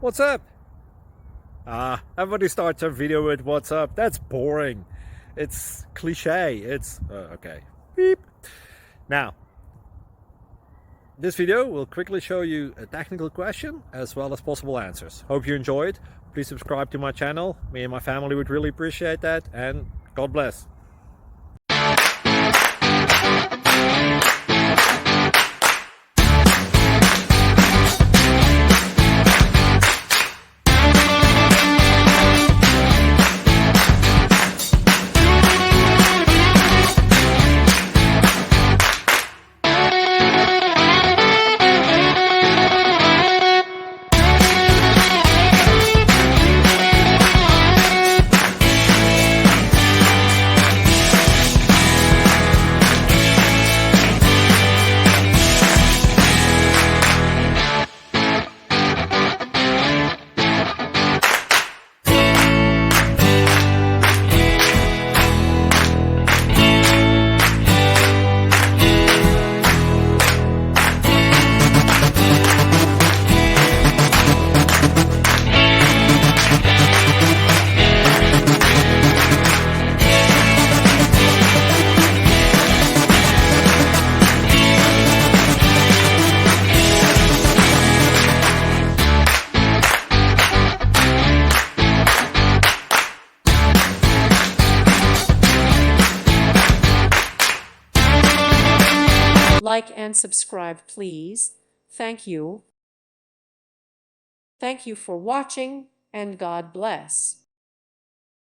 What's up? Everybody starts a video with what's up. That's boring. It's cliche. It's okay. Beep. Now, this video will quickly show you a technical question as well as possible answers. Hope you enjoy it. Please subscribe to my channel. Me and my family would really appreciate that, and God bless. Like and subscribe, please. Thank you. Thank you for watching, and God bless.